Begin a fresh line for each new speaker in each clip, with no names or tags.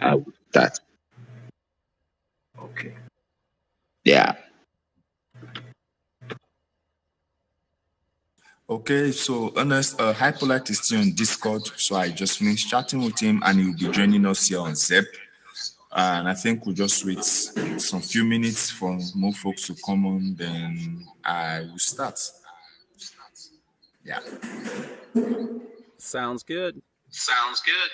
I would start.
Okay.
Yeah.
Okay, so Ernest, Hypolite is still on Discord, so I just finished chatting with him, and he'll be joining us here on Zep. And I think we'll just wait some few minutes for more folks to come on, then I will start. Yeah.
Sounds good.
Sounds good.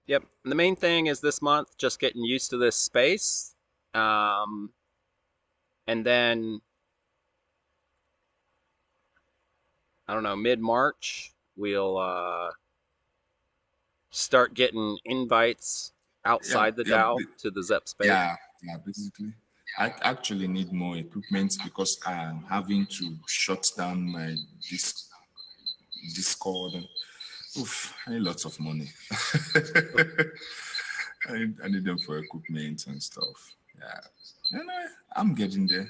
Yep. And the main thing is this month, just getting used to this space. And then, I don't know, mid-March, we'll start getting invites outside the DAO to the Zep Space.
Yeah, basically. I actually need more equipment because I'm having to shut down my Discord. Oof, I need lots of money. I need them for equipment and stuff. Yeah. Anyway, I'm getting there.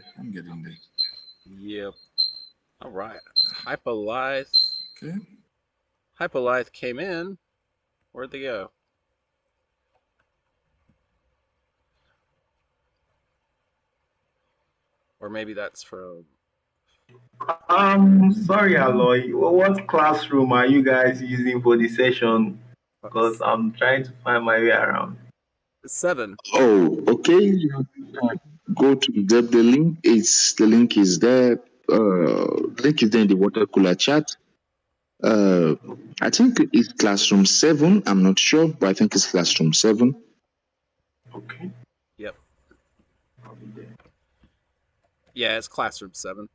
Yep. All right. Hypolite.
Okay.
Hypolite came in. Where'd they go? Or maybe that's from...
Sorry, Aloy. What classroom are you guys using for the session? Because I'm trying to find my way around.
7.
Oh, okay. Go to the link. The link is there. The link is there in the water cooler chat. I think it's classroom 7. I'm not sure, but I think it's classroom 7.
Okay.
Yep. Yeah, it's classroom 7.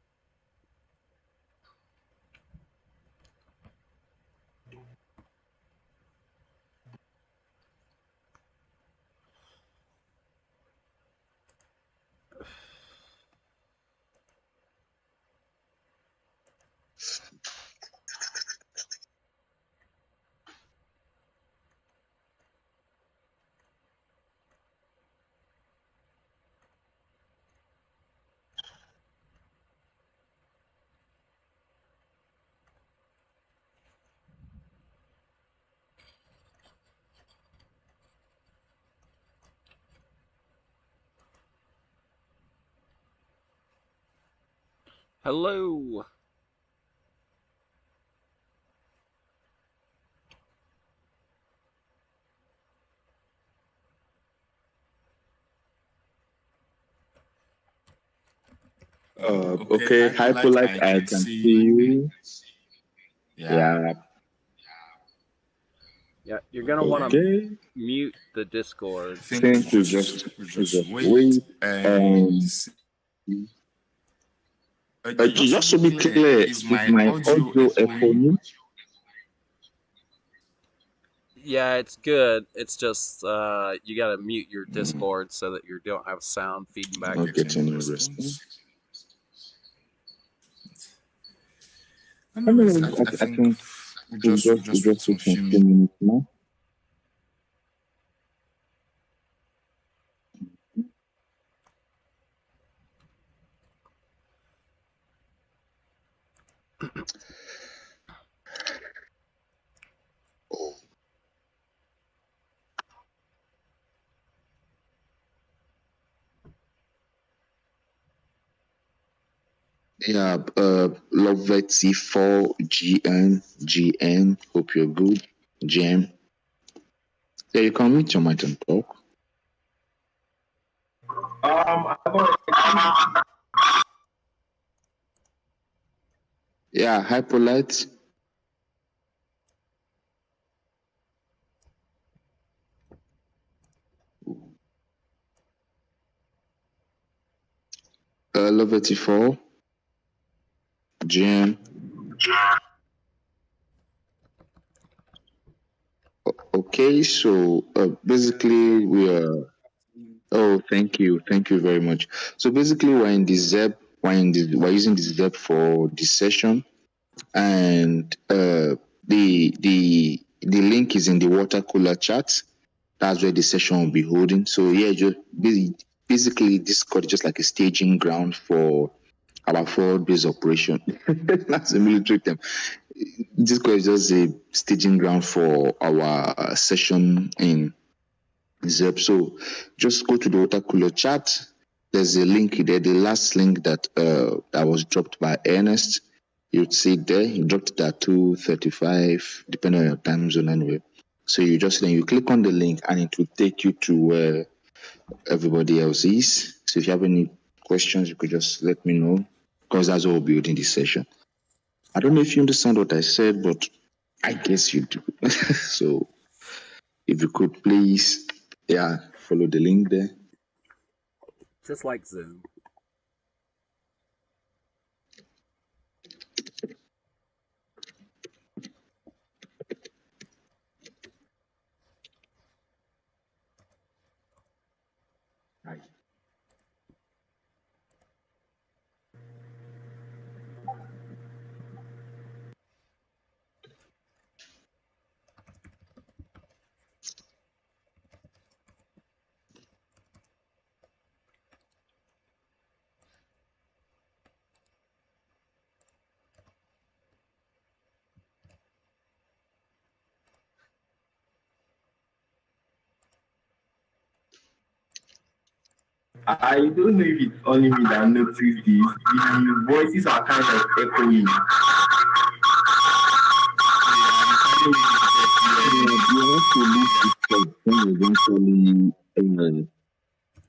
Hello.
Okay, Hypolite, I can see you. Yeah.
Yeah, you're gonna want to mute the Discord.
I think we just wait and
just to be clear, is my audio echoing?
Yeah, it's good. It's just you gotta mute your Discord so that you don't have sound feeding back.
Not getting any response. I think we just wait some few minutes now. Yeah, Lovety 4 GN. Hope you're good. GM. Yeah, you can meet your mic and talk. Yeah, Hypolite. Lovety 4 GM. Okay, so basically we are. Oh, thank you very much. So basically, we're in the Zep. We're using the Zep for this session, and the the link is in the water cooler chat. That's where the session will be holding. So yeah, just basically Discord is just like a staging ground for our forward-based operation. That's a military term. Discord is just a staging ground for our session in Zep. So just go to the water cooler chat. There's a link there. The last link that was dropped by Ernest, you'd see it there. He dropped it at 2:35, depending on your time zone anyway. So you just then you click on the link and it will take you to where everybody else is. So if you have any questions, you could just let me know, because that's what we'll be holding this session. I don't know if you understand what I said, but I guess you do. So if you could please, follow the link there.
Just like Zoom.
Right.
I don't know if it's only me that noticed this. The voices are kind of echoing.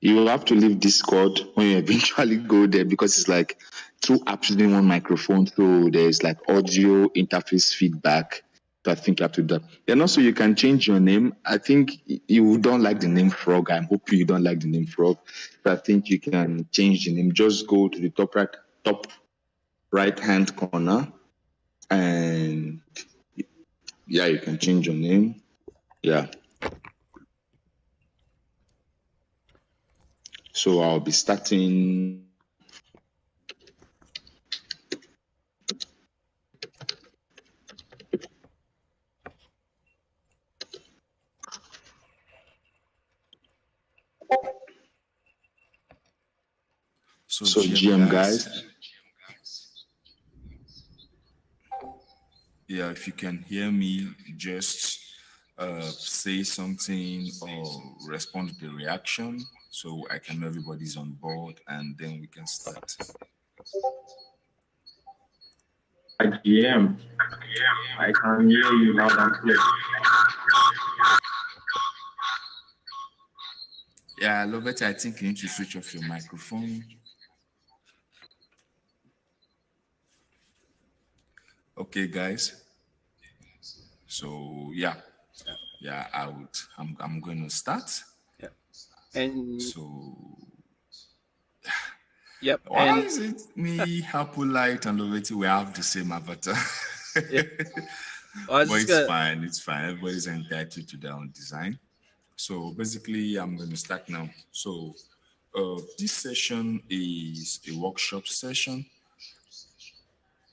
You have to leave Discord when you eventually go there, because it's like two apps using one microphone, so there's like audio interface feedback. So I think you have to do that. And also you can change your name. I think you don't like the name Frog. I'm hoping you don't like the name Frog. But I think you can change the name. Just go to the top right hand corner, and you can change your name. Yeah. So I'll be starting. So GM guys.
Yeah, if you can hear me, just say something or respond to the reaction so I can know everybody's on board, and then we can start.
GM, I can hear you loud and clear.
Yeah, Lovett, I think you need to switch off your microphone. Okay, guys. So I'm going to start.
Yeah. And
so
yep.
Why
and
is it me, Happulite, and Lovett? We have the same avatar.
Yeah. But
it's fine. It's fine. Everybody's entitled to their own design. So basically, I'm going to start now. So this session is a workshop session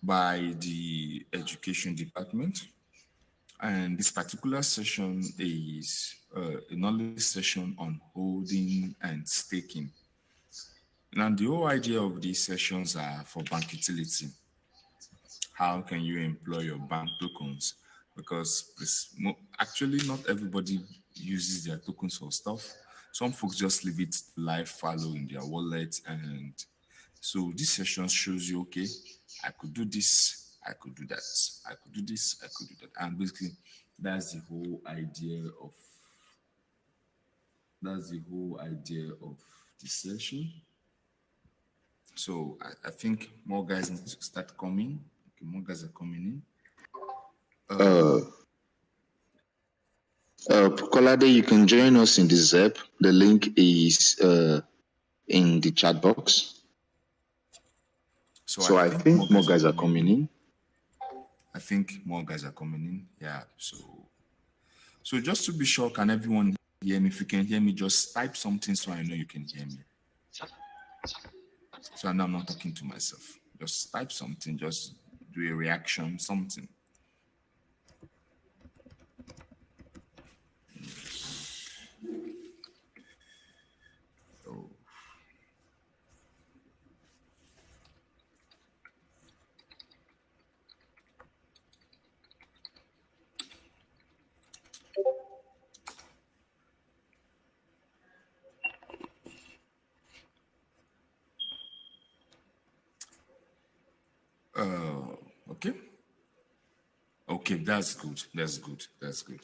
by the education department. And this particular session is a knowledge session on holding and staking. Now, the whole idea of these sessions are for bank utility. How can you employ your bank tokens? Because actually not everybody uses their tokens for stuff. Some folks just leave it live fallow in their wallet. And so this session shows you, okay, I could do this, I could do that, I could do this, I could do that. And basically, that's the whole idea of the session. So I think more guys need to start coming. Okay, more guys are coming in.
Kolade, you can join us in the Zep. The link is in the chat box. So I think more guys are coming in.
I think more guys are coming in. Yeah. So just to be sure, can everyone hear me? If you can hear me, just type something so I know you can hear me. So I know I'm not talking to myself. Just type something, just do a reaction, something. Okay, that's good. That's good. That's good.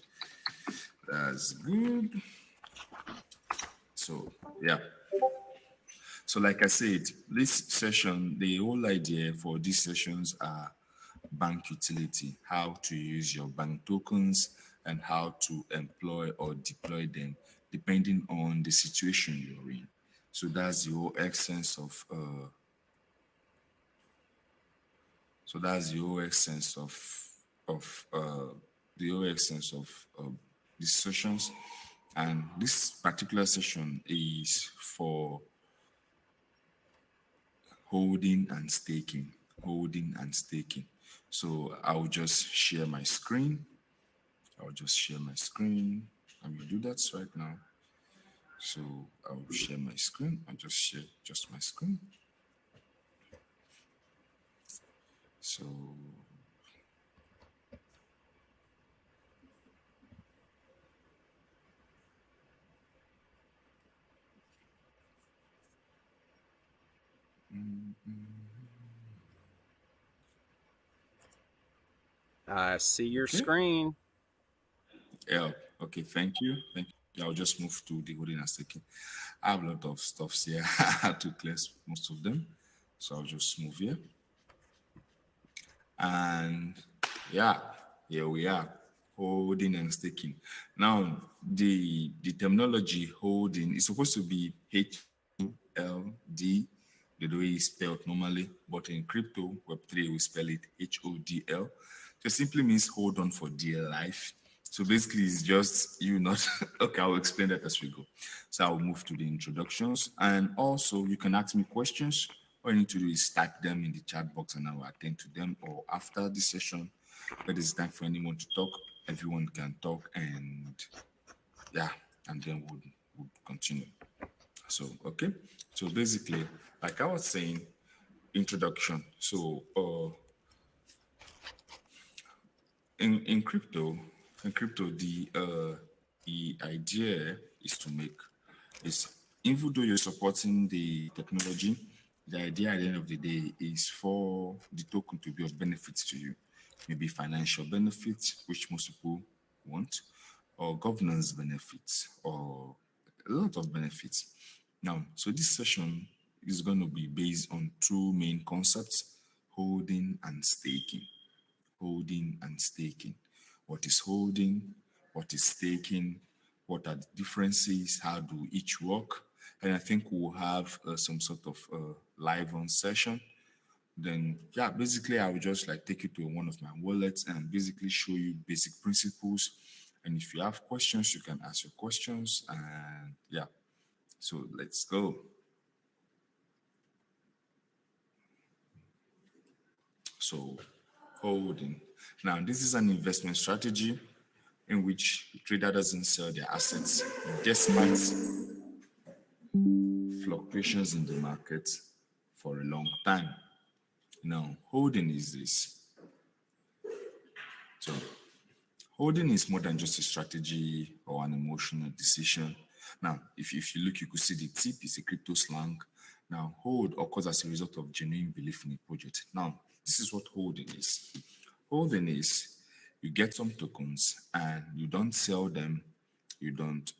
That's good. So yeah. So like I said, this session, the whole idea for these sessions are bank utility, how to use your bank tokens and how to employ or deploy them depending on the situation you're in. So that's the whole essence of of the whole essence of these sessions. And this particular session is for holding and staking, holding and staking. So I'll just share my screen. I'll just share my screen. I will do that right now. So I'll share my screen. I'll just share just my screen. So
I see your
okay.
screen.
Yeah. Okay. Thank you. Thank you. I'll just move to the holding and staking. I have a lot of stuff here. I had to clear most of them. So I'll just move here. And yeah, here we are, holding and staking. Now, the terminology holding is supposed to be HOLD, the way it's spelled normally, but in crypto Web3 we spell it HODL. So it simply means hold on for dear life. So basically, it's just you not okay. I'll explain that as we go. So I'll move to the introductions, and also you can ask me questions. All you need to do is type them in the chat box, and I will attend to them. Or after the session, when it's time for anyone to talk, everyone can talk, and yeah, and then we'll continue. So okay, so basically, like I was saying, introduction. So in crypto, the idea is to make is even though you're supporting the technology, the idea at the end of the day is for the token to be of benefit to you. Maybe financial benefits, which most people want, or governance benefits, or a lot of benefits. Now, so this session is going to be based on two main concepts: holding and staking. Holding and staking. What is holding? What is staking? What are the differences? How do each work? And I think we'll have some sort of live on session. Then, yeah, basically, I will just like take you to one of my wallets and basically show you basic principles. And if you have questions, you can ask your questions. And yeah, so let's go. So, holding. Now, this is an investment strategy in which the trader doesn't sell their assets despite fluctuations in the market for a long time. Now, holding is this. So, holding is more than just a strategy or an emotional decision. Now, if you look, you could see the tip is a crypto slang. Now, hold occurs as a result of genuine belief in a project. Now, this is what holding is. Holding is you get some tokens and you don't sell them, you don't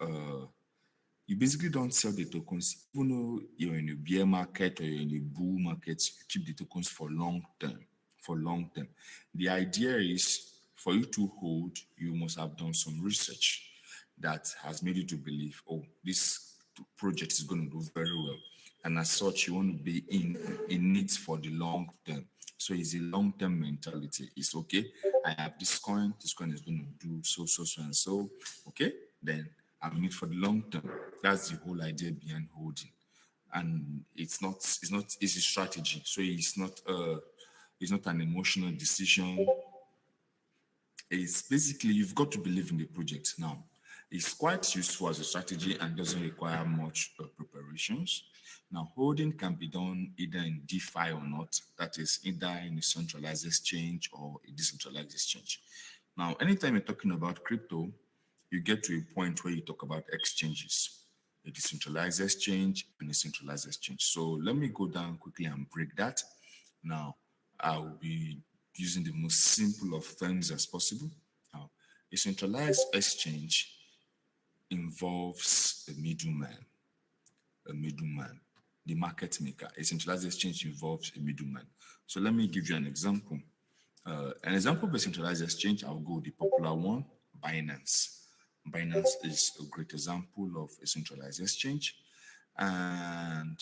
you basically don't sell the tokens, even though you're in a bear market or you're in a bull market, you keep the tokens for long term. For long term. The idea is for you to hold, you must have done some research that has made you to believe, oh, this project is going to do very well. And as such, you want to be in it for the long term. So it's a long-term mentality. It's okay. I have this coin is going to do so, and so. Okay, then I'm in it for the long term. That's the whole idea behind holding. And it's a strategy. So it's not an emotional decision. It's basically you've got to believe in the project now. It's quite useful as a strategy and doesn't require much preparations. Now, holding can be done either in DeFi or not. That is either in a centralized exchange or a decentralized exchange. Now, anytime you're talking about crypto, you get to a point where you talk about exchanges, a decentralized exchange and a centralized exchange. So let me go down quickly and break that. Now, I'll be using the most simple of terms as possible. Now, a centralized exchange involves a middleman, the market maker. A centralized exchange involves a middleman. So let me give you an example. An example of a centralized exchange, I'll go with the popular one, Binance. Binance is a great example of a centralized exchange. And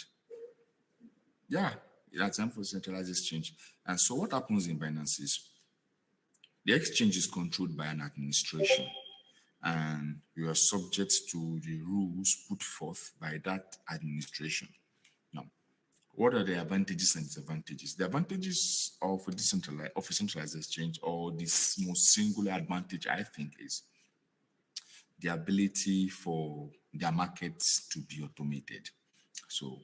yeah, that's an example of centralized exchange. And so what happens in Binance is the exchange is controlled by an administration, and you are subject to the rules put forth by that administration. Now, what are the advantages and disadvantages? The advantages of a centralized exchange, or this most singular advantage, I think, is the ability for their markets to be automated. So,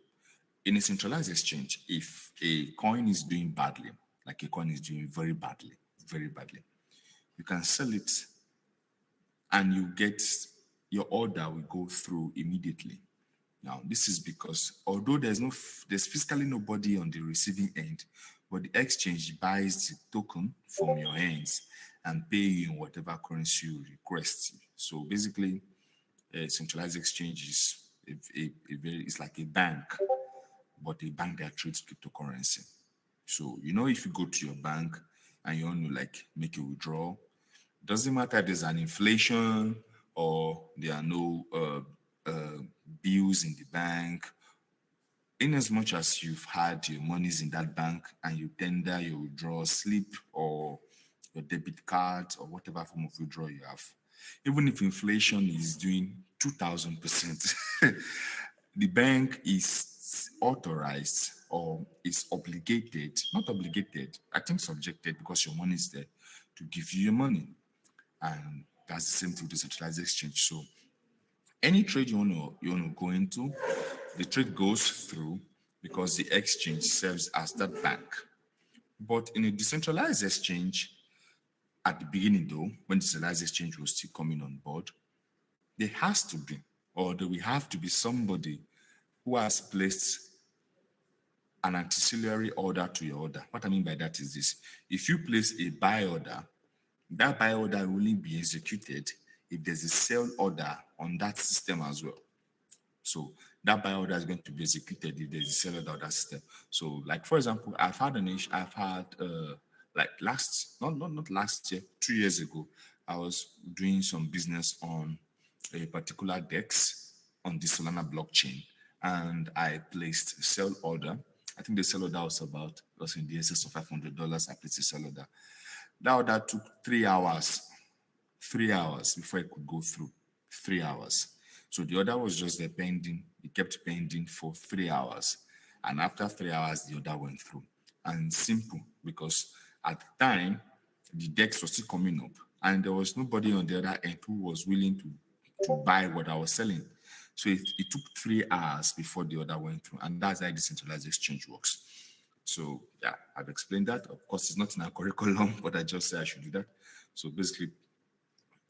in a centralized exchange, if a coin is doing badly, like a coin is doing very badly, you can sell it and you get your order will go through immediately. Now, this is because although there's physically nobody on the receiving end, but the exchange buys the token from your hands and pay you in whatever currency you request. So basically, a centralized exchange is it's like a bank, but a bank that trades cryptocurrency. So if you go to your bank and you want to like make a withdrawal, doesn't matter if there's an inflation or there are no bills in the bank. In as much as you've had your monies in that bank and you tender your withdrawal slip or your debit card or whatever form of withdrawal you have, even if inflation is doing 2,000%, the bank is authorized or is obligated, not obligated, I think subjected, because your money is there, to give you your money. And that's the same thing with the centralized exchange. So any trade you want to go into, the trade goes through because the exchange serves as that bank. But in a decentralized exchange, at the beginning though, when decentralized exchange was still coming on board, there has to be, or there will have to be somebody who has placed an ancillary order to your order. What I mean by that is this: if you place a buy order, that buy order will only be executed if there's a sell order on that system as well. So that buy order is going to be executed if there's a sell order on that system. So, like for example, I've had like not last year, 2 years ago, I was doing some business on a particular DEX on the Solana blockchain, and I placed a sell order. I think the sell order was in the excess of $500. I placed a sell order. That order took 3 hours. 3 hours before it could go through. 3 hours. So the order was just there pending. It kept pending for 3 hours. And after 3 hours, the order went through. And simple, because at the time, the DEX was still coming up, and there was nobody on the other end who was willing to buy what I was selling. So it took 3 hours before the order went through. And that's how decentralized exchange works. So yeah, I've explained that. Of course, it's not in our curriculum, but I just said I should do that. So basically,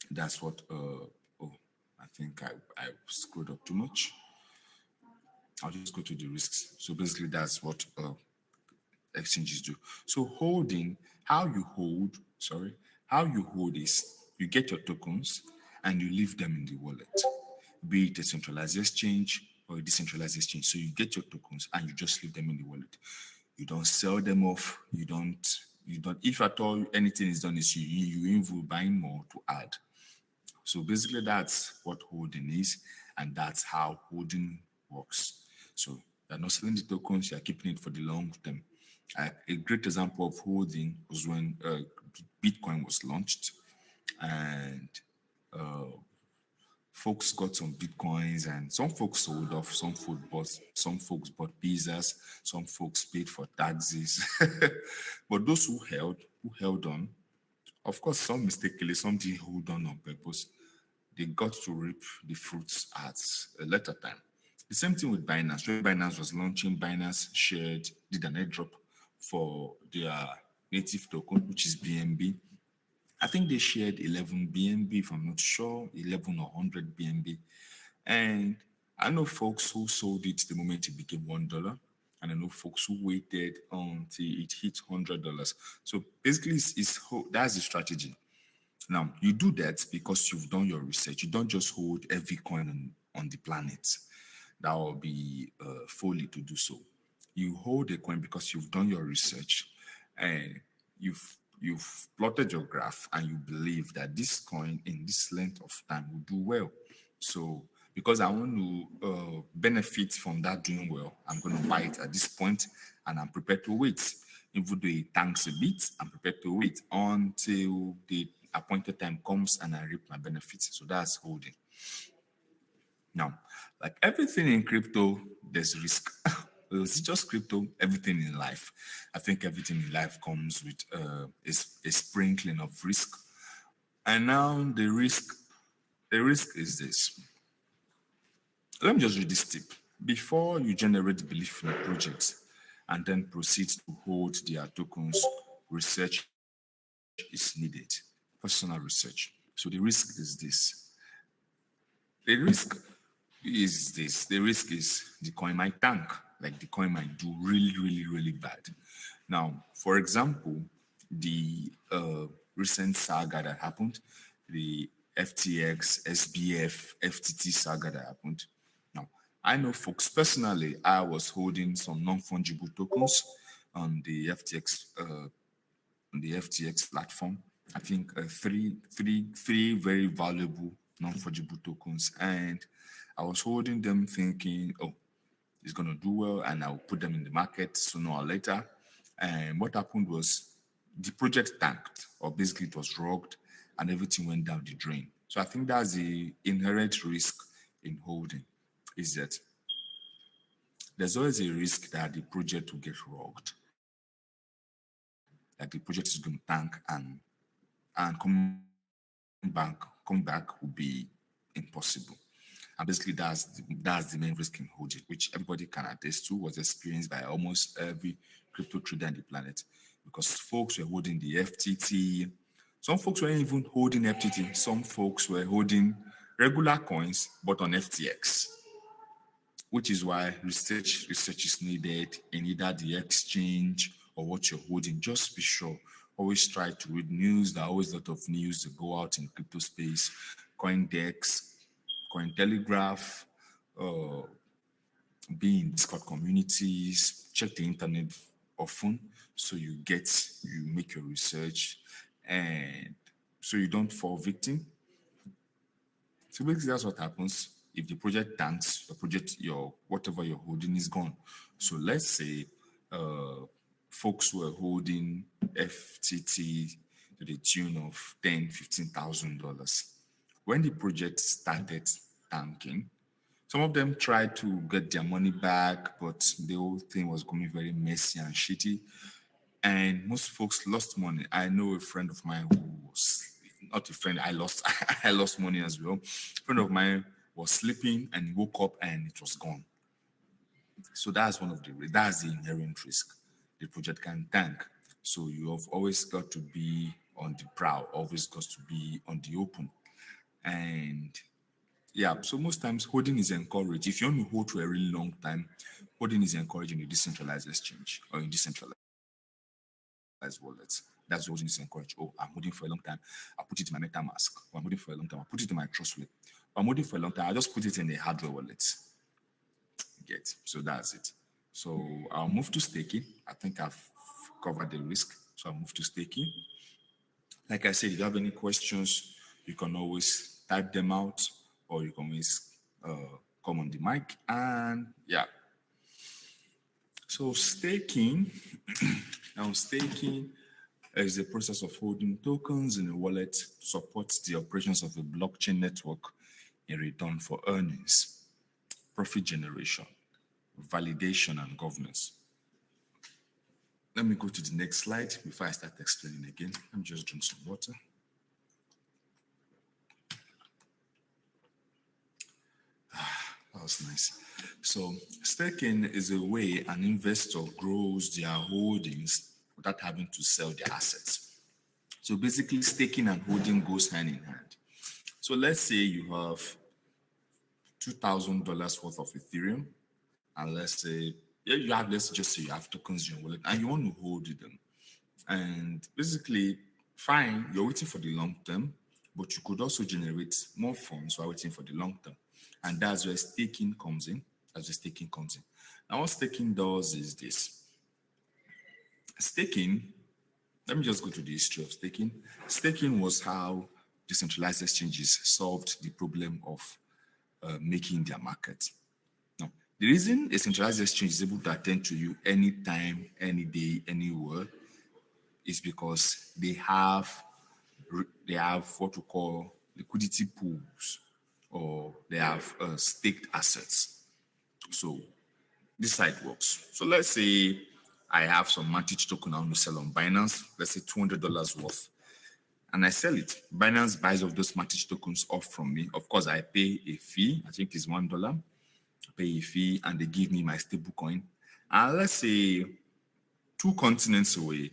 that's what I think I screwed up too much. I'll just go to the risks. So basically, that's what exchanges do. So how you hold is you get your tokens and you leave them in the wallet, be it a centralized exchange or a decentralized exchange. So you get your tokens and you just leave them in the wallet. You don't sell them off. You don't, if at all anything is done, is you involve buying more to add. So basically that's what holding is, and that's how holding works. So you're not selling the tokens, you're keeping it for the long term. A great example of holding was when Bitcoin was launched, and folks got some Bitcoins, and some folks sold off, some folks bought pizzas, some folks paid for taxis. But those who held on, of course, some mistakenly, some didn't hold on purpose. They got to reap the fruits at a later time. The same thing with Binance. When Binance was launching, Binance did an airdrop for their native token, which is BNB. I think they shared 11 BNB, if I'm not sure, 11 or 100 BNB. And I know folks who sold it the moment it became $1. And I know folks who waited until it hit $100. So basically, that's the strategy. Now, you do that because you've done your research. You don't just hold every coin on the planet. That will be folly to do so. You hold a coin because you've done your research and you've plotted your graph and you believe that this coin in this length of time will do well. So because I want to benefit from that doing well, I'm going to buy it at this point and I'm prepared to wait. Even though it tanks a bit, I'm prepared to wait until the appointed time comes and I reap my benefits. So that's holding. Now, like everything in crypto, there's risk. Is it just crypto? Everything in life. I think everything in life comes with a sprinkling of risk. And now the risk is this. Let me just read this tip. Before you generate belief in a project and then proceed to hold their tokens, research is needed. Personal research. So the risk is this. The risk the risk is the coin might tank, like the coin might do really, really, really bad. Now, for example, the recent saga that happened, the FTX, SBF, FTT saga that happened. Now, I know folks personally, I was holding some non-fungible tokens on the FTX platform. I think three very valuable non-fungible tokens, and I was holding them thinking, oh, it's gonna do well, and I'll put them in the market sooner or later. And what happened was the project tanked, or basically it was rogged, and everything went down the drain. So I think that's the inherent risk in holding, is that there's always a risk that the project will get rogged, like the project is going to tank and coming back will be impossible. And basically, that's the main risk in holding, which everybody can attest to, was experienced by almost every crypto trader on the planet. Because folks were holding the FTT. Some folks weren't even holding FTT. Some folks were holding regular coins, but on FTX, which is why research is needed in either the exchange or what you're holding. Just be sure. Always try to read news. There are always a lot of news that go out in crypto space. CoinDesk, Cointelegraph, uh, be in Discord communities, check the internet often so you make your research and so you don't fall victim. So basically that's what happens. If the project tanks, your whatever you're holding is gone. So let's say folks were holding FTT to the tune of $10,000-$15,000. When the project started tanking, some of them tried to get their money back, but the whole thing was going very messy and shitty. And most folks lost money. I know a friend of mine who was not a friend, I lost I lost money as well. A friend of mine was sleeping and woke up and it was gone. So that's that's the inherent risk. The project can tank. So you have always got to be on the prowl, always got to be on the open. And yeah, so most times holding is encouraged. If you want to hold for a really long time, holding is encouraged in a decentralized exchange or in decentralized wallets. That's what holding is encouraged. Oh, I'm holding for a long time. I'll put it in my MetaMask. Or I'm holding for a long time. I'll put it in my Trust wallet. Or I'm holding for a long time. I'll just put it in a hardware wallet. Get. So that's it. So I'll move to staking. I think I've covered the risk. So I'll move to staking. Like I said, if you have any questions, you can always type them out or you can always come on the mic. And yeah. So staking, now staking is the process of holding tokens in a wallet to support the operations of a blockchain network in return for earnings, profit generation, validation, and governance. Let me go to the next slide before I start explaining again. Let me just drink some water. That was nice. So staking is a way an investor grows their holdings without having to sell their assets. So basically staking and holding goes hand in hand. So let's say you have $2,000 worth of Ethereum, and let's say Yeah, you have, let's just say you have tokens in your wallet and you want to hold them. And basically, fine, you're waiting for the long term, but you could also generate more funds while waiting for the long term. And that's where staking comes in. That's where staking comes in. Now, what staking does is this. Staking, let me just go to the history of staking. Staking was how decentralized exchanges solved the problem of making their market. Now, the reason a centralized exchange is able to attend to you anytime, any day, anywhere is because they have what we call liquidity pools, or they have staked assets. So this side works. So let's say I have some Mantic token I want to sell on Binance, let's say $200 worth, and I sell it. Binance buys of those Mantic tokens off from me. Of course, I pay a fee. I think it's $1. I pay a fee, and they give me my stable coin. And let's say 2 continents away,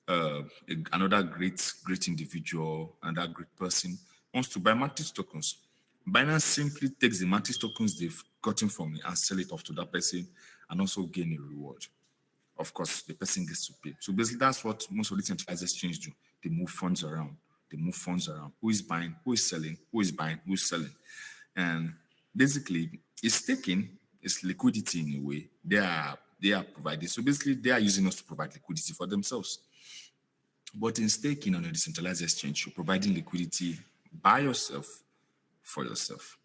another great individual, another great person wants to buy Mantis tokens. Binance simply takes the Mantis tokens they've gotten from me and sell it off to that person and also gain a reward. Of course, the person gets to pay. So basically, that's what most of the centralized exchanges do. They move funds around. They move funds around. Who is buying? Who is selling? Who is buying? Who is selling? And basically, it's staking, it's liquidity in a way. They are providing. So basically, they are using us to provide liquidity for themselves. But in staking on a decentralized exchange, you're providing liquidity by yourself for yourself.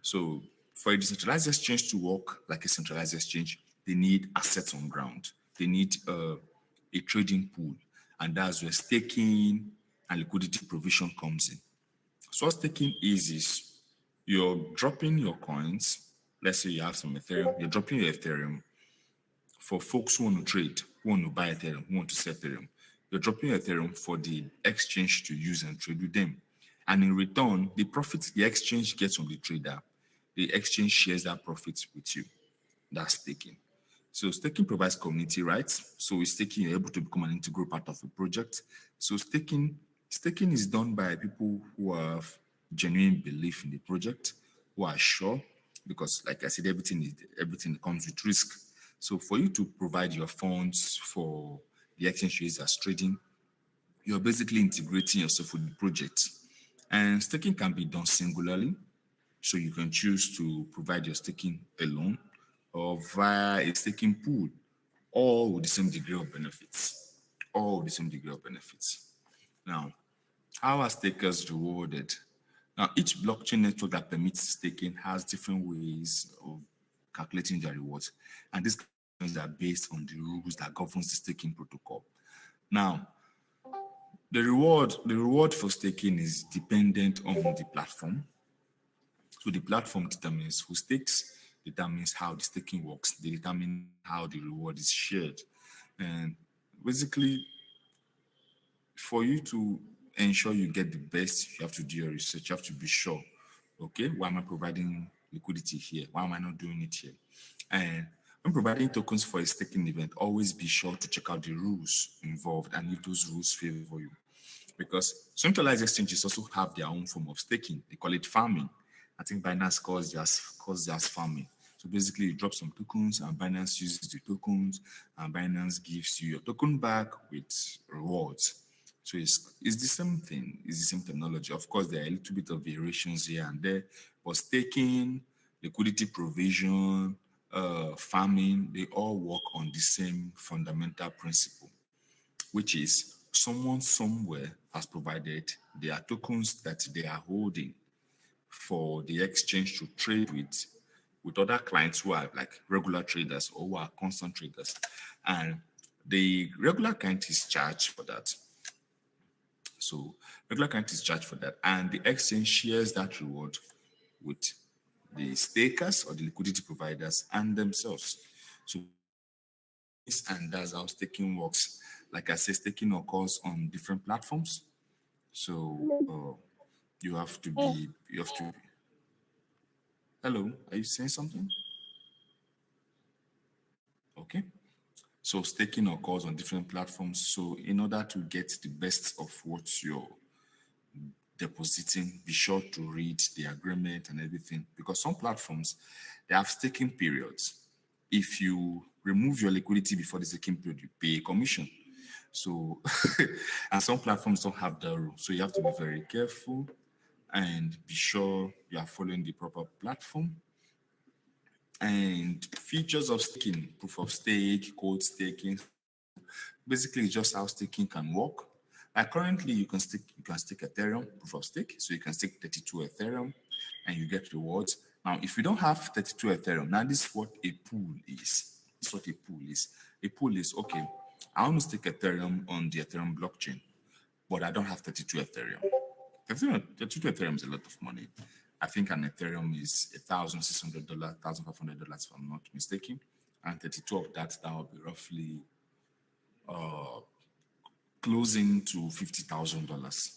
So for a decentralized exchange to work like a centralized exchange, they need assets on ground. They need a trading pool, and that's where staking and liquidity provision comes in. So what staking is you're dropping your coins. Let's say you have some Ethereum, you're dropping your Ethereum for folks who want to trade, who want to buy Ethereum, who want to sell Ethereum. You're dropping Ethereum for the exchange to use and trade with them. And in return, the profit the exchange gets from the trader, the exchange shares that profit with you. That's staking. So staking provides community rights. So with staking, you're able to become an integral part of a project. So staking is done by people who have genuine belief in the project, who are sure, because like I said, everything comes with risk. So for you to provide your funds for the exchange as trading, you're basically integrating yourself with the project. And staking can be done singularly. So you can choose to provide your staking alone or via a staking pool, all with the same degree of benefits. All with the same degree of benefits. Now, how are stakers rewarded? Now, each blockchain network that permits staking has different ways of calculating their rewards. And these calculations are based on the rules that governs the staking protocol. Now, the reward for staking is dependent on the platform. So the platform determines who stakes, determines how the staking works, they determine how the reward is shared. And basically, for you to ensure you get the best, you have to do your research, you have to be sure, okay, why am I providing liquidity here? Why am I not doing it here? And when providing tokens for a staking event, always be sure to check out the rules involved and if those rules favor you. Because centralized exchanges also have their own form of staking. They call it farming. I think Binance calls theirs farming. So basically, you drop some tokens, and Binance uses the tokens, and Binance gives you your token back with rewards. So it's the same thing. It's the same technology. Of course, there are a little bit of variations here and there, but staking, liquidity provision, farming, they all work on the same fundamental principle, which is someone somewhere has provided their tokens that they are holding for the exchange to trade with other clients who are like regular traders or who are constant traders. And the regular client is charged for that. So regular client is charged for that. And the exchange shares that reward with the stakers or the liquidity providers and themselves. So and that's how staking works. Like I said, staking occurs on different platforms. So you have to. Hello, are you saying something? Okay. So staking occurs on different platforms. So in order to get the best of what you're depositing, be sure to read the agreement and everything. Because some platforms, they have staking periods. if you remove your liquidity before the staking period, you pay a commission. So, and some platforms don't have that rule. So you have to be very careful and be sure you are following the proper platform. And features of staking, proof of stake, cold staking. Basically, it's just how staking can work. Like currently, you can stake Ethereum proof of stake, so you can stake 32 Ethereum, and you get rewards. Now, if you don't have 32 Ethereum, now this is what a pool is. This is what a pool is. A pool is okay. I want to stake Ethereum on the Ethereum blockchain, but I don't have 32 Ethereum. 32 Ethereum is a lot of money. I think an Ethereum is $1,600, $1,500, if I'm not mistaken. And 32 of that will be roughly closing to $50,000.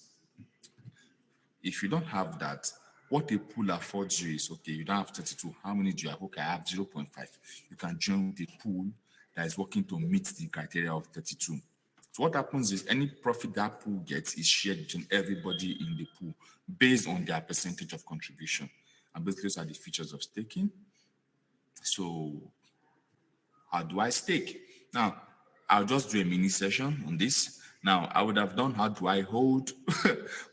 If you don't have that, what a pool affords you is, okay, you don't have 32. How many do you have? Okay, I have 0.5. You can join with a pool that is working to meet the criteria of 32. So what happens is any profit that pool gets is shared between everybody in the pool based on their percentage of contribution. And basically, those are the features of staking. So how do I stake? Now, I'll just do a mini session on this. Now, I would have done how do I hold,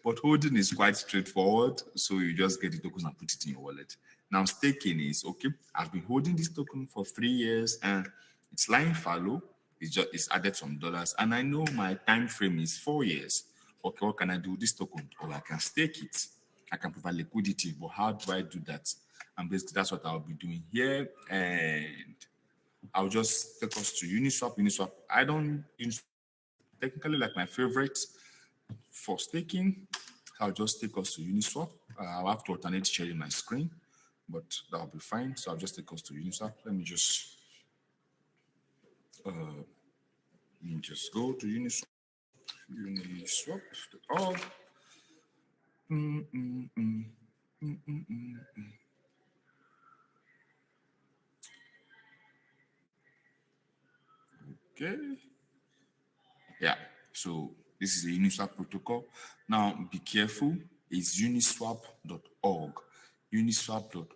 but holding is quite straightforward. So you just get the tokens and put it in your wallet. Now, staking is, okay, I've been holding this token for 3 years and it's lying fallow. It's added some dollars. And I know my time frame is 4 years. Okay, what can I do with this token? Or I can stake it. I can provide liquidity, but how do I do that? And basically, that's what I'll be doing here. And I'll just take us to Uniswap. Uniswap, I don't use technically like my favorite for staking. I'll just take us to Uniswap. I'll have to alternate sharing my screen, but that'll be fine. So I'll just take us to Uniswap. Let me just go to Uniswap. Uniswap.org. Okay. Yeah. So this is the Uniswap protocol. Now be careful. It's uniswap.org. Uniswap.org.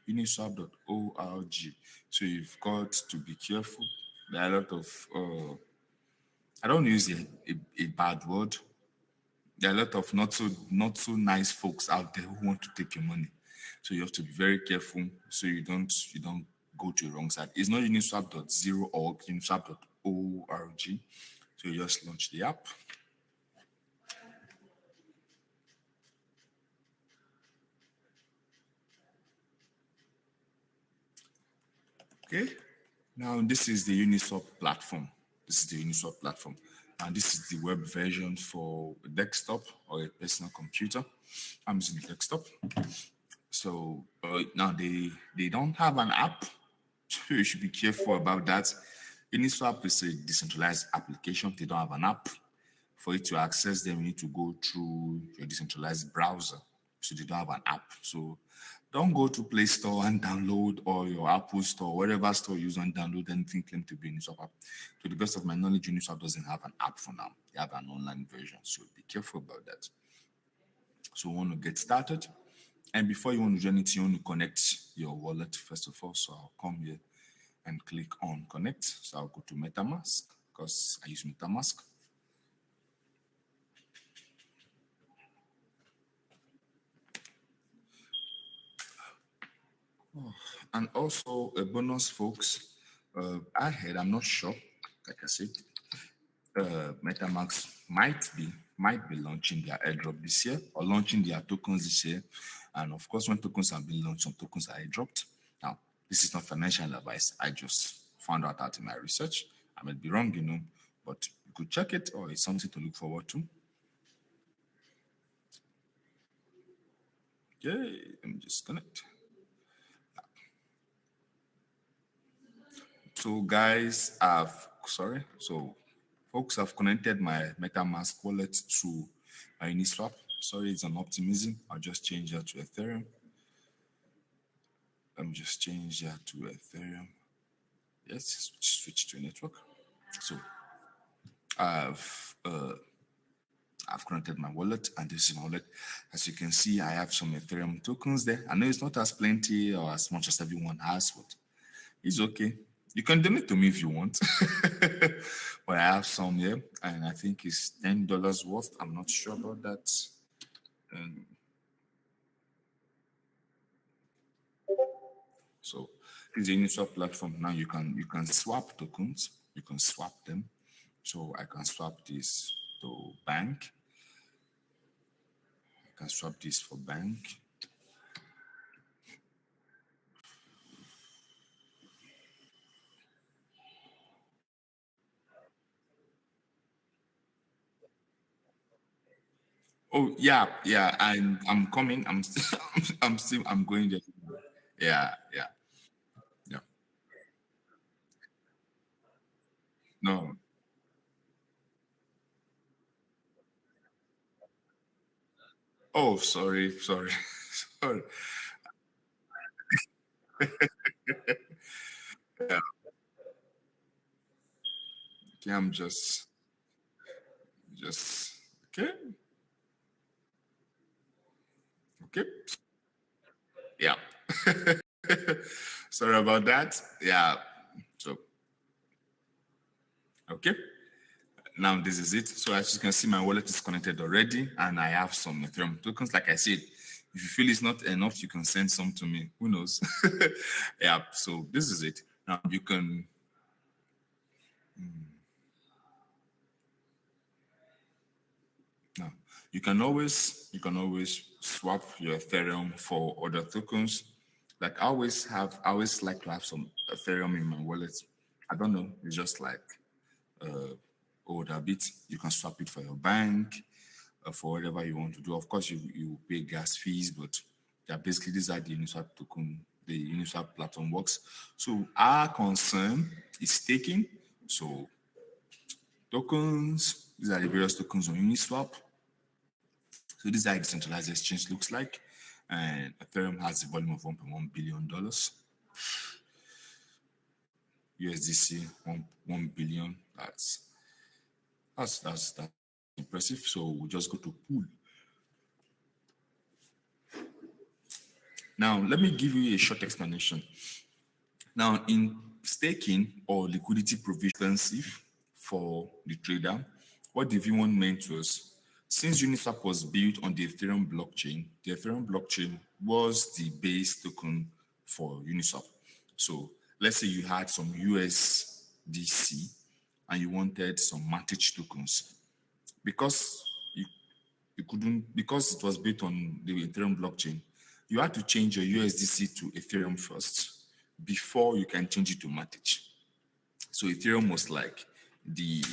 Uniswap.org. So you've got to be careful. There are a lot of I don't use a bad word. There are a lot of not so nice folks out there who want to take your money. So you have to be very careful so you don't go to the wrong side. It's not uniswap.0.org, uniswap.org. So you just launch the app. Okay. Now this is the Uniswap platform. And this is the web version for a desktop or a personal computer. I'm using the desktop. So now they don't have an app. So you should be careful about that. Uniswap is a decentralized application. They don't have an app. For you to access them, you need to go through your decentralized browser. So they don't have an app. So don't go to Play Store and download, or your Apple Store, whatever store you use, and download anything claim to be Uniswap app. To the best of my knowledge, Uniswap doesn't have an app for now. They have an online version. So be careful about that. So we want to get started. And before you want to join it, you want to connect your wallet first of all. So I'll come here and click on connect. So I'll go to MetaMask because I use MetaMask. Oh, and also a bonus, folks. I'm not sure. Like I said, MetaMask might be launching their airdrop this year or launching their tokens this year. And of course, when tokens have been launched, some tokens are airdropped. Now, this is not financial advice. I just found out in my research. I might be wrong, but you could check it, or it's something to look forward to. Okay, let me just connect. So guys, folks have connected my MetaMask wallet to my Uniswap. Sorry, it's an optimism. I'll just change that to Ethereum. Let me just change that to Ethereum. Yes, switch to a network. So I've connected my wallet, and this is my wallet. As you can see, I have some Ethereum tokens there. I know it's not as plenty or as much as everyone has, but It's okay. You can donate to me if you want. But I have some here, and I think it's $10 worth. I'm not sure about that. So it's a Uniswap platform. Now you can swap tokens. You can swap them. So I can swap this to bank. I can swap this for bank. Oh yeah. I'm coming. I'm still, I'm going there. Yeah. No. Oh, sorry. Sorry. Okay, I'm just okay. Okay. Yeah. Sorry about that. Yeah. So okay. Now this is it. So as you can see, my wallet is connected already, and I have some Ethereum tokens. Like I said, if you feel it's not enough, you can send some to me. Who knows? Yeah. So this is it. Now you can. Now you can always swap your Ethereum for other tokens. Like I always like to have some Ethereum in my wallet. I don't know. It's just like older bit. You can swap it for your bank, for whatever you want to do. Of course, you pay gas fees, but yeah, basically these are the Uniswap token, the Uniswap platform works. So our concern is staking. So tokens, these are the various tokens on Uniswap. So this is how a decentralized exchange looks like. And Ethereum has a volume of $1.1 billion. USDC, 1 billion. That's impressive. So we'll just go to pool. Now, let me give you a short explanation. Now, in staking or liquidity provision for the trader, what the V1 meant was, since Uniswap was built on the Ethereum blockchain was the base token for Uniswap. So let's say you had some USDC and you wanted some Matic tokens. Because you couldn't, because it was built on the Ethereum blockchain, you had to change your USDC to Ethereum first before you can change it to Matic. So Ethereum was like the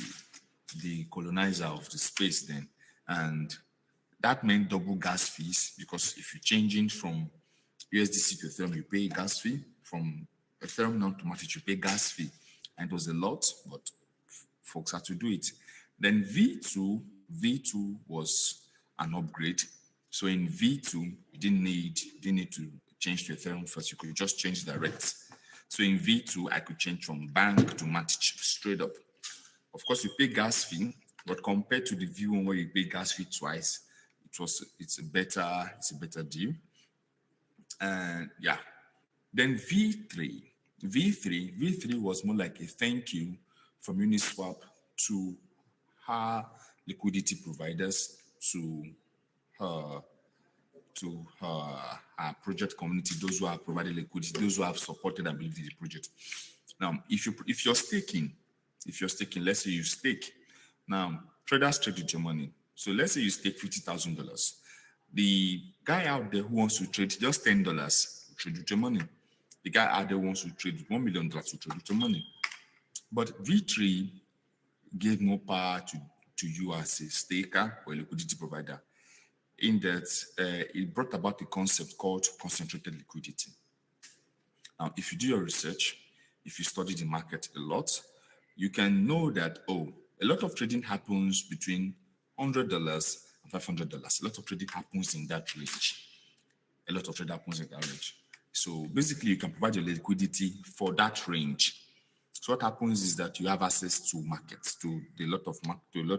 colonizer of the space then, and that meant double gas fees, because if you're changing from USDC to Ethereum, you pay gas fee. From Ethereum now to Matic, you pay gas fee, and it was a lot, but folks had to do it. Then V2 was an upgrade. So in V2, you didn't need to change to Ethereum first. You could just change direct. So in V2, I could change from bank to Matic straight up. Of course, you pay gas fee, but compared to the V1 where you pay gas fee twice, it's a better deal. And yeah, then V3 was more like a thank you from Uniswap to her liquidity providers, to her project community, those who have provided liquidity, those who have supported and believed in the project. Now, if you're staking, let's say you stake. Now, traders trade with your money. So let's say you stake $50,000. The guy out there who wants to trade just $10 will trade with your money. The guy out there who wants to trade with $1 million will trade with your money. But V3 gave more power to you as a staker or a liquidity provider, in that it brought about the concept called concentrated liquidity. Now, if you do your research, if you study the market a lot, you can know that, a lot of trading happens between $100 and $500. A lot of trading happens in that range. So basically, you can provide your liquidity for that range. So what happens is that you have access to markets, to a lot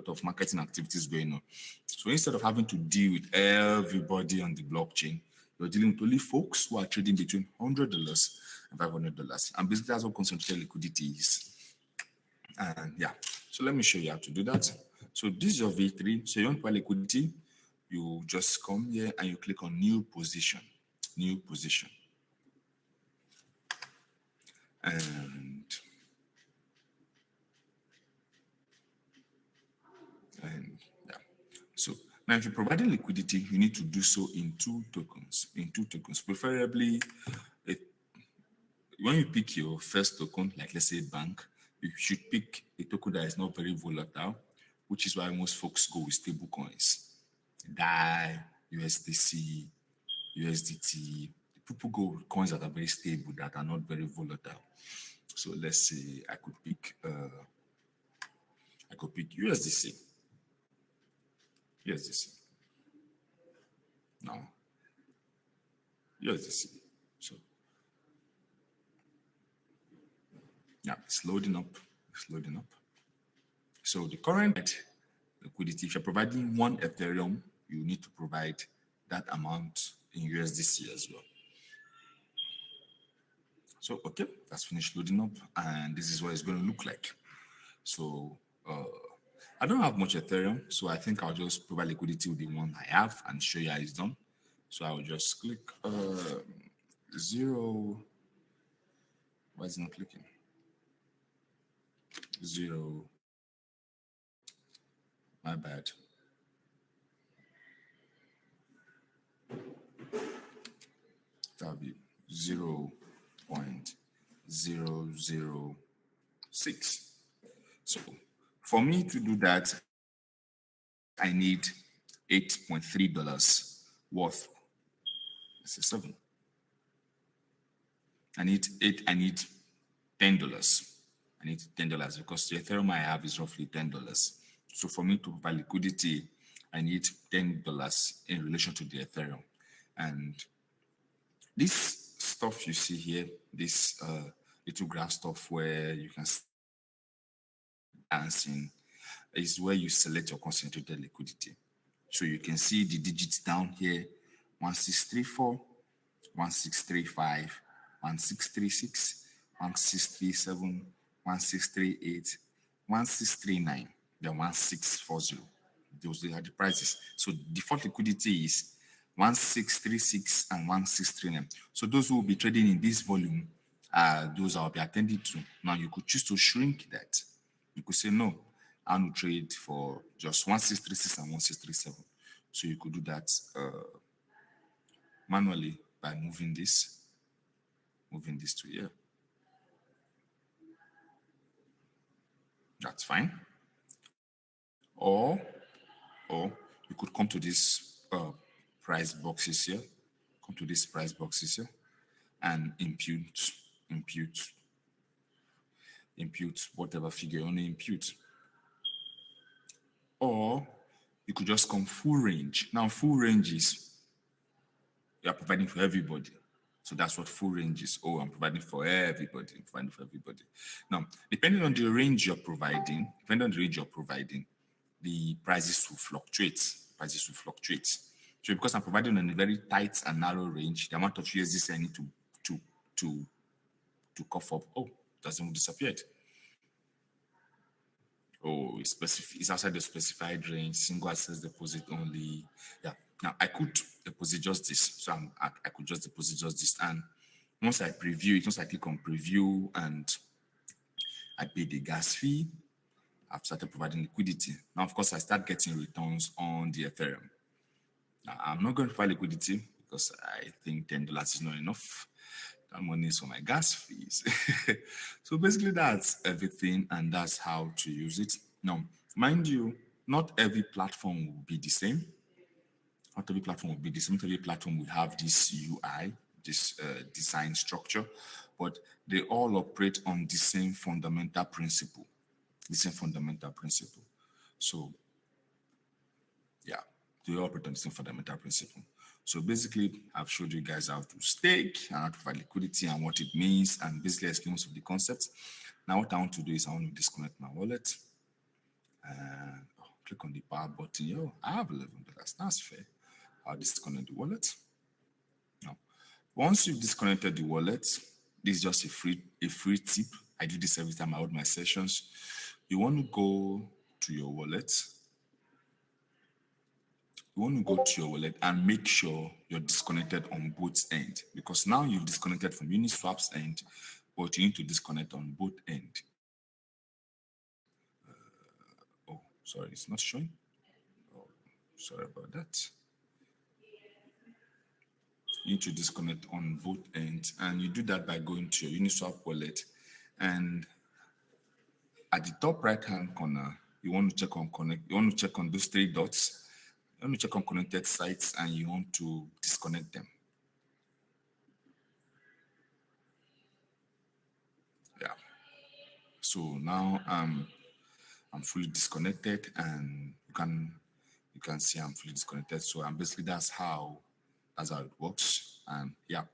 of marketing activities going on. So instead of having to deal with everybody on the blockchain, you You're dealing with only folks who are trading between $100 and $500. And basically that's what concentrated liquidity is. And yeah, so let me show you how to do that. So this is your V3. So you want to buy liquidity, you just come here and you click on new position, and yeah. So now if you're providing liquidity, you need to do so in two tokens, preferably when you pick your first token, like let's say bank, you should pick a token that is not very volatile, which is why most folks go with stable coins. DAI, USDC, USDT. People go with coins that are very stable, that are not very volatile. So let's say I could pick USDC. Now, USDC. So yeah, it's loading up. So the current liquidity, if you're providing one Ethereum, you need to provide that amount in USDC as well. So, okay, that's finished loading up, and this is what it's going to look like. So, I don't have much Ethereum, so I think I'll just provide liquidity with the one I have and show you how it's done. So I'll just click 0. Why is it not clicking? 0. My bad. That'll be 0.006. So for me to do that, I need $8.3 worth. This is 7. I need $10. I need $10 because the Ethereum I have is roughly $10. So for me to provide liquidity, I need $10 in relation to the Ethereum. And this stuff you see here, this little graph stuff where you can see dancing, is where you select your concentrated liquidity. So you can see the digits down here, 1634, 1635, 1636, 1637, 1638, 1639, then 1640. Those are the prices. So default liquidity is 1636 and 1639. So those who will be trading in this volume, those I'll be attending to. Now you could choose to shrink that. You could say no, I want to trade for just 1636 and 1637. So you could do that manually by moving this to here. That's fine. Or you could come to this price boxes here. And impute whatever figure you want to impute. Or you could just come full range. Now full range is you are providing for everybody. So that's what full range is. Oh, I'm providing for everybody. Now, depending on the range you're providing, the prices will fluctuate. So because I'm providing on a very tight and narrow range, the amount of USDC I need to cough up, doesn't disappear. It's outside the specified range, single access deposit only. Yeah. Now I could deposit just this. So I could just deposit just this. And once I preview it, once I click on preview and I pay the gas fee, I've started providing liquidity. Now, of course, I start getting returns on the Ethereum. Now, I'm not going to provide liquidity because I think $10 is not enough. That money is for my gas fees. So basically that's everything, and that's how to use it. Now, mind you, not every platform will be the same. Not every platform will have this UI, this design structure, but they all operate on the same fundamental principle. So yeah, they all operate on the same fundamental principle. So basically, I've showed you guys how to stake and how to provide liquidity and what it means, and basically explain most of the concepts. Now, what I want to do is I want to disconnect my wallet. And click on the power button. I have $11. That's fair. I'll disconnect the wallet. Once you've disconnected the wallet, this is just a free tip. I do this every time I hold my sessions. You want to go to your wallet. You want to go to your wallet and make sure you're disconnected on both ends, because now you've disconnected from Uniswap's end, but you need to disconnect on both ends. Oh, sorry, it's not showing. Oh, sorry about that. You need to disconnect on both ends, and you do that by going to your Uniswap wallet, and at the top right hand corner, you want to check on connect. You want to check on those three dots. You want to check on connected sites, and you want to disconnect them. Yeah. So now I'm fully disconnected, and you can see I'm fully disconnected. So I'm basically that's how it works. And yeah,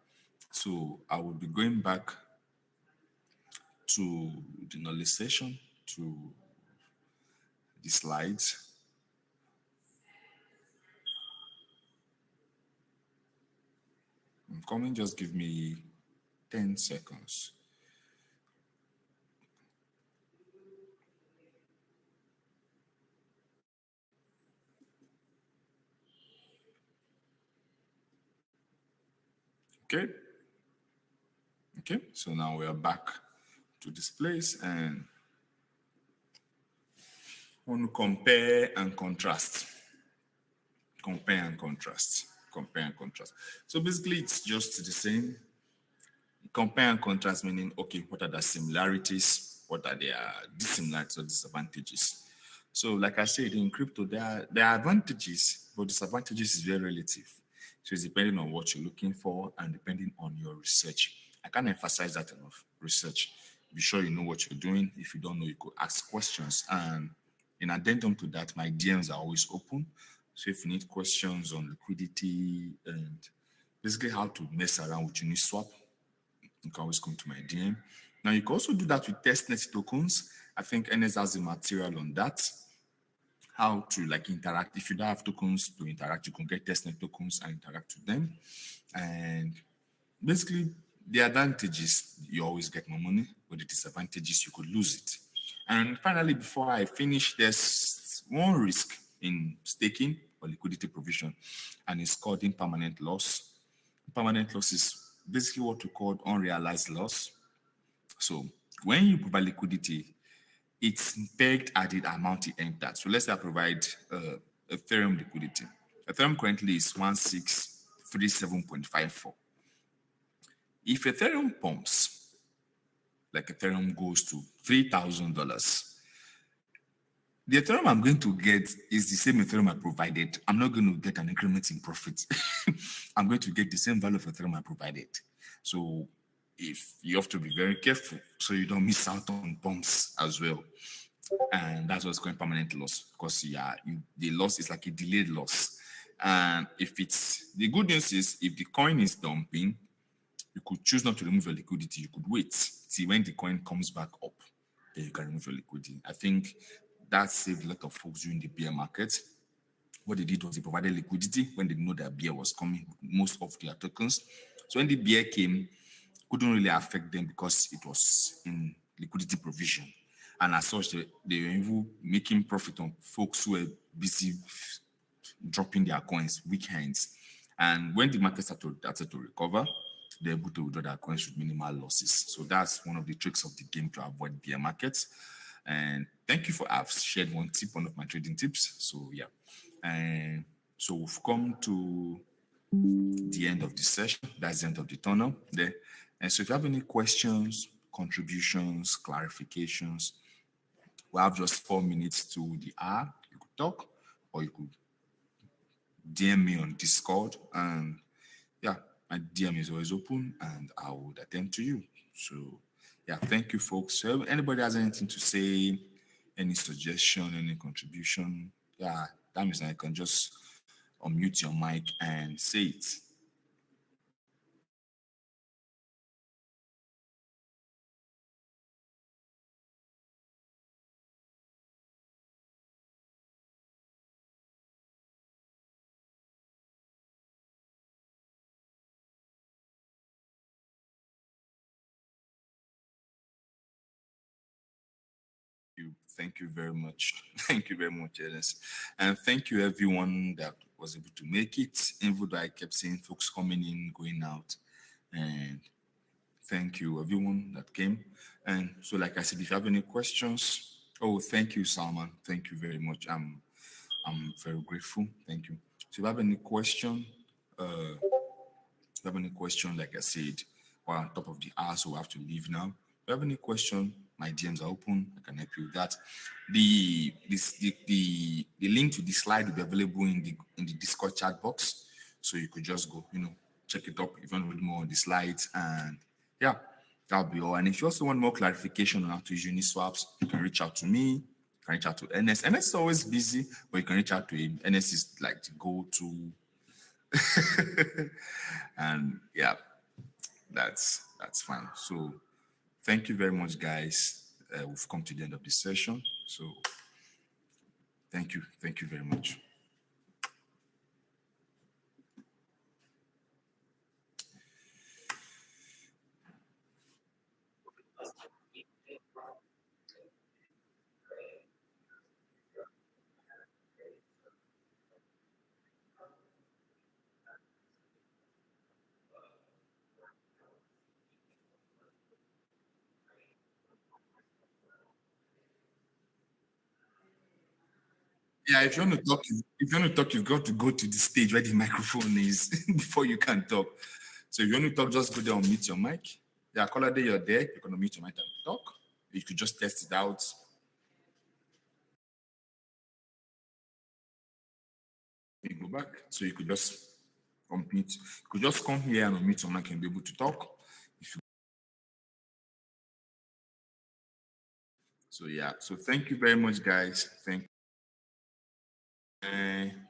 so I will be going back to the knowledge session, to the slides. I'm coming, just give me 10 seconds. Okay. Okay, so now we are back to this place, and want to compare and contrast. Compare and contrast. Compare and contrast. So basically, it's just the same. Compare and contrast meaning, okay, what are the similarities? What are their dissimilarities or disadvantages? So, like I said, in crypto, there are advantages, but disadvantages is very relative. So it's depending on what you're looking for and depending on your research. I can't emphasize that enough. Research. Be sure you know what you're doing. If you don't know, you could ask questions. And in addendum to that, my DMs are always open. So if you need questions on liquidity and basically how to mess around with Uniswap, you can always come to my DM. Now, you can also do that with testnet tokens. I think NS has the material on that. How to like interact. If you don't have tokens to interact, you can get testnet tokens and interact with them. And basically, the advantages, you always get more money, but the disadvantages, you could lose it. And finally, before I finish, there's one risk in staking or liquidity provision, and it's called impermanent loss. Permanent loss is basically what we call unrealized loss. So when you provide liquidity, it's pegged at the amount it entered. So let's say I provide Ethereum liquidity. Ethereum currently is 1637.54. If Ethereum pumps, like Ethereum goes to $3,000, the Ethereum I'm going to get is the same Ethereum I provided. I'm not going to get an increment in profit. I'm going to get the same value of Ethereum I provided. So if you have to be very careful so you don't miss out on pumps as well. And that's what's called permanent loss, because the loss is like a delayed loss. And if it's the good news is if the coin is dumping, you could choose not to remove your liquidity. You could wait till when the coin comes back up, then you can remove your liquidity. I think that saved a lot of folks during the bear market. What they did was they provided liquidity when they know that bear was coming with most of their tokens. So when the bear came, couldn't really affect them because it was in liquidity provision. And as such, they were even making profit on folks who were busy dropping their coins, weak hands. And when the market started to recover, they're able to withdraw their coins with minimal losses. So that's one of the tricks of the game to avoid bear markets. And thank you for I've shared one of my trading tips. So yeah. And so we've come to the end of the session. That's the end of the tunnel there. And so if you have any questions, contributions, clarifications, we have just 4 minutes to the hour. You could talk or you could DM me on Discord. And yeah, my DM is always open and I would attend to you. So yeah, thank you, folks. So anybody has anything to say, any suggestion, any contribution, yeah, that means I can just unmute your mic and say it. Thank you very much. Thank you very much, Ernest. And thank you everyone that was able to make it, even though I kept seeing folks coming in, going out. And thank you everyone that came. And so, like I said, if you have any questions, oh, thank you, Salman. Thank you very much. I'm very grateful. Thank you. So if you have any question, like I said, we're on top of the hour, so we have to leave now. If you have any question, my DMs are open. I can help you with that. The link to the slide will be available in the Discord chat box. So you could just go, check it up if you want to read more on the slides. And yeah, that'll be all. And if you also want more clarification on how to use Uniswaps, you can reach out to me. You can reach out to Ernest. Ernest is always busy, but you can reach out to him. Ernest is like the go-to. And yeah, that's fine. So thank you very much, guys. We've come to the end of this session. So thank you very much. Yeah, if you want to talk, you've got to go to the stage where the microphone is before you can talk. So if you want to talk, just go there and mute your mic. Yeah, caller day, you're there. You're gonna mute your mic and talk. You could just test it out. You go back. So you could just unmute. You could just come here and unmute your mic and be able to talk. So yeah. So thank you very much, guys. Thank you.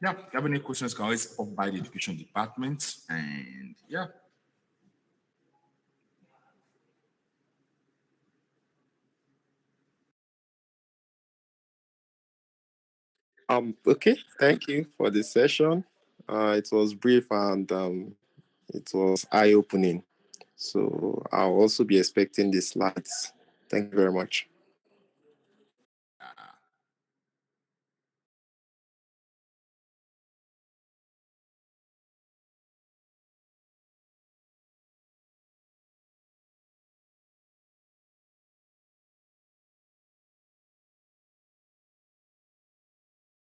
Yeah, if you have any questions, you can always pop by the education department. And yeah.
Okay, thank you for this session. It was brief and it was eye-opening. So I'll also be expecting the slides. Thank you very much.